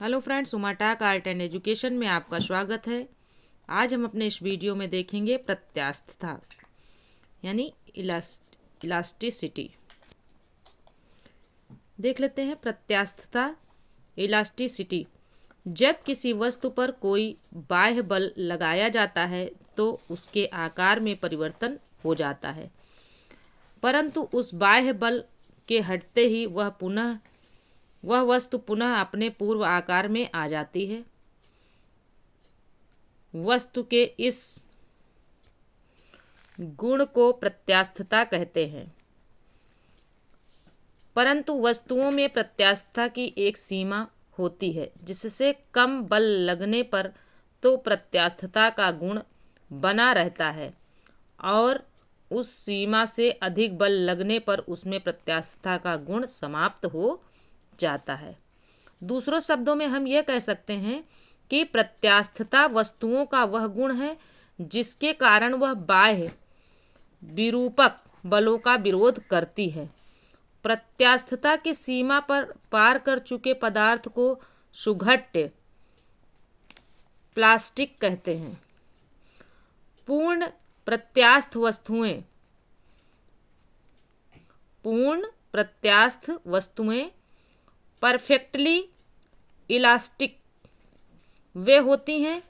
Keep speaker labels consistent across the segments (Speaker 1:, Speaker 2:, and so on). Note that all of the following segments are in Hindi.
Speaker 1: हेलो फ्रेंड्स, उमाटाक आर्ट एंड एजुकेशन में आपका स्वागत है। आज हम अपने इस वीडियो में देखेंगे प्रत्यास्थता यानी इलास्टिसिटी। देख लेते हैं प्रत्यास्थता, इलास्टिसिटी। जब किसी वस्तु पर कोई बाह्य बल लगाया जाता है तो उसके आकार में परिवर्तन हो जाता है, परंतु उस बाह्य बल के हटते ही वह वस्तु पुनः अपने पूर्व आकार में आ जाती है। वस्तु के इस गुण को प्रत्यास्थता कहते हैं, परंतु वस्तुओं में प्रत्यास्थता की एक सीमा होती है, जिससे कम बल लगने पर तो प्रत्यास्थता का गुण बना रहता है और उस सीमा से अधिक बल लगने पर उसमें प्रत्यास्थता का गुण समाप्त हो जाता है। दूसरों शब्दों में हम ये कह सकते हैं कि प्रत्यास्थता वस्तुओं का वह गुण है जिसके कारण वह बाह्य विरूपक बलों का विरोध करती है। प्रत्यास्थता की सीमा पर पार कर चुके पदार्थ को सुघट्य प्लास्टिक कहते हैं। पूर्ण प्रत्यास्थ वस्तुएं परफेक्टली इलास्टिक वे होती हैं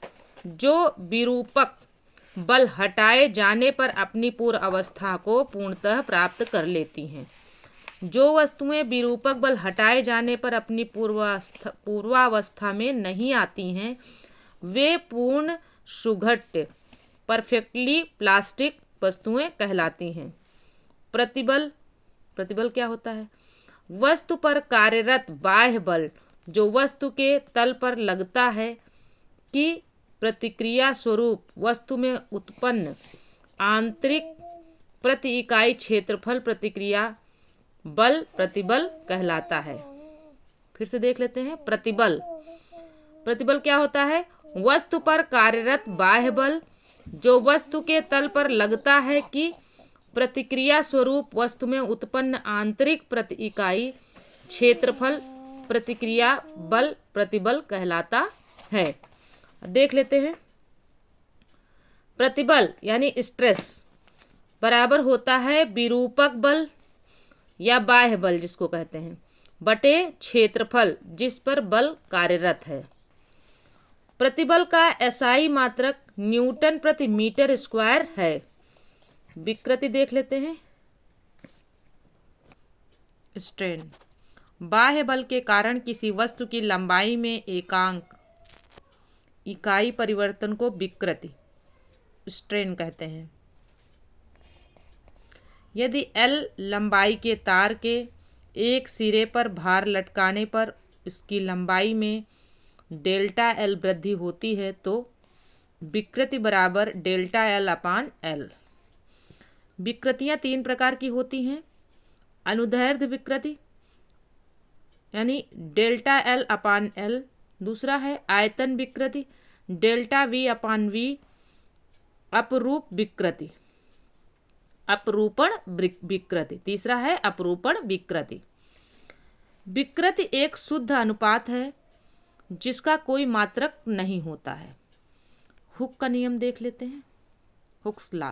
Speaker 1: जो विरूपक बल हटाए जाने पर अपनी पूर्व अवस्था को पूर्णतः प्राप्त कर लेती हैं। जो वस्तुएं विरूपक बल हटाए जाने पर अपनी पूर्वावस्था में नहीं आती हैं वे पूर्ण सुघट्य परफेक्टली प्लास्टिक वस्तुएं कहलाती हैं। प्रतिबल क्या होता है? वस्तु पर कार्यरत बाह्य बल जो वस्तु के तल पर लगता है कि प्रतिक्रिया स्वरूप वस्तु में उत्पन्न आंतरिक प्रति इकाई क्षेत्रफल प्रतिक्रिया बल प्रतिबल कहलाता है। फिर से देख लेते हैं प्रतिबल क्या होता है? वस्तु पर कार्यरत बाह्य बल जो वस्तु के तल पर लगता है कि प्रतिक्रिया स्वरूप वस्तु में उत्पन्न आंतरिक प्रति इकाई क्षेत्रफल प्रतिक्रिया बल प्रतिबल कहलाता है। देख लेते हैं। प्रतिबल यानी स्ट्रेस बराबर होता है विरूपक बल या बाह्य बल जिसको कहते हैं बटे क्षेत्रफल जिस पर बल कार्यरत है। प्रतिबल का एसआई मात्रक न्यूटन प्रति मीटर स्क्वायर है। विकृति देख लेते हैं। स्ट्रेन बाह्य बल के कारण किसी वस्तु की लंबाई में एकांक इकाई परिवर्तन को विकृति स्ट्रेन कहते हैं। यदि L लंबाई के तार के एक सिरे पर भार लटकाने पर इसकी लंबाई में डेल्टा L वृद्धि होती है तो विकृति बराबर डेल्टा L अपान L। विकृतियाँ तीन प्रकार की होती हैं। अनुदैर्ध्य विकृति यानी डेल्टा L अपान L। दूसरा है आयतन विकृति डेल्टा V अपान V। अपरूपण विकृति तीसरा है अपरूपण विकृति। विकृति एक शुद्ध अनुपात है जिसका कोई मात्रक नहीं होता है। हुक का नियम देख लेते हैं। Hooke's law.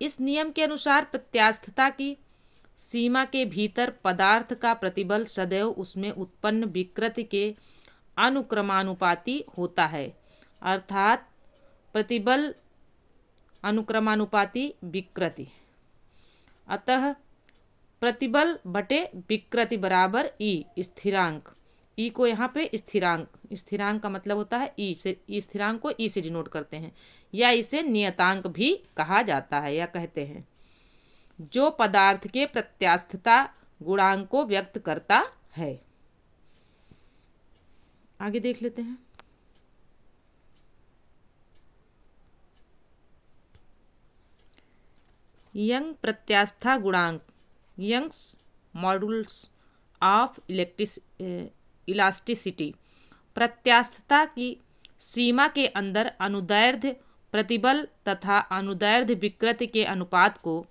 Speaker 1: इस नियम के अनुसार प्रत्यास्थता की सीमा के भीतर पदार्थ का प्रतिबल सदैव उसमें उत्पन्न विकृति के अनुक्रमानुपाती होता है, अर्थात प्रतिबल अनुक्रमानुपाती विकृति। अतः प्रतिबल बटे विकृति बराबर ई स्थिरांक। ई को यहाँ पे स्थिरांक का मतलब होता है ई से, ई स्थिरांक को ई से डिनोट करते हैं या इसे नियतांक भी कहा जाता है या कहते हैं, जो पदार्थ के प्रत्यास्थता गुणांक को व्यक्त करता है। आगे देख लेते हैं। यंग प्रत्यास्था गुणांक यंग्स मॉडुलस ऑफ इलास्टिसिटी। प्रत्यास्थता की सीमा के अंदर अनुदैर्ध्य प्रतिबल तथा अनुदैर्ध्य विकृति के अनुपात को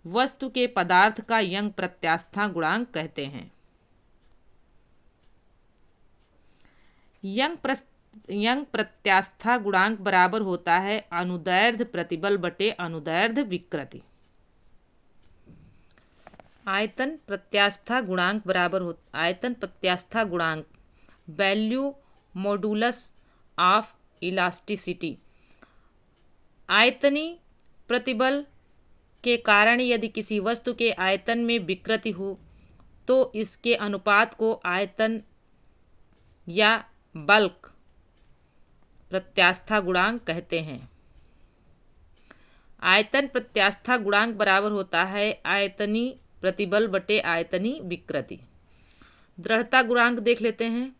Speaker 1: वस्तु के पदार्थ का यंग प्रत्यास्था गुणांक कहते हैं। यंग प्रत्यास्था गुणांक बराबर होता है अनुदैर्ध्य प्रतिबल बटे अनुदैर्ध्य विकृति। आयतन प्रत्यास्था गुणांक बराबर हो आयतन प्रत्यास्था गुणांक वैल्यू मॉडुलस ऑफ इलास्टिसिटी। आयतनी प्रतिबल के कारण यदि किसी वस्तु के आयतन में विकृति हो तो इसके अनुपात को आयतन या बल्क प्रत्यास्था गुणांक कहते हैं। आयतन प्रत्यास्था गुणांक बराबर होता है आयतनी प्रतिबल बटे आयतनी विकृति। दृढ़ता गुणांक देख लेते हैं।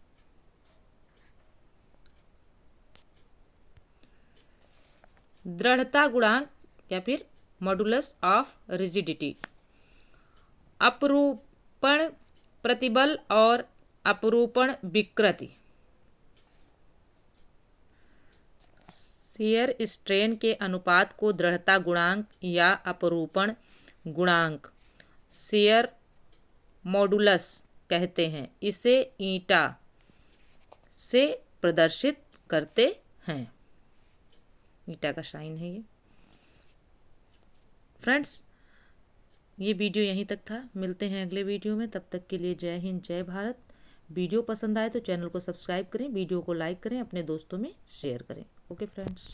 Speaker 1: दृढ़ता गुणांक या फिर मॉडुलस ऑफ रिजिडिटी अपरूपण प्रतिबल और अपरूपण विकृति शियर स्ट्रेन के अनुपात को दृढ़ता गुणांक या अपरूपण गुणांक शियर मॉडुलस कहते हैं। इसे ईटा से प्रदर्शित करते हैं। ईटा का साइन है ये। फ्रेंड्स, ये वीडियो यहीं तक था। मिलते हैं अगले वीडियो में। तब तक के लिए जय हिंद, जय भारत। वीडियो पसंद आए तो चैनल को सब्सक्राइब करें, वीडियो को लाइक करें, अपने दोस्तों में शेयर करें। Okay friends.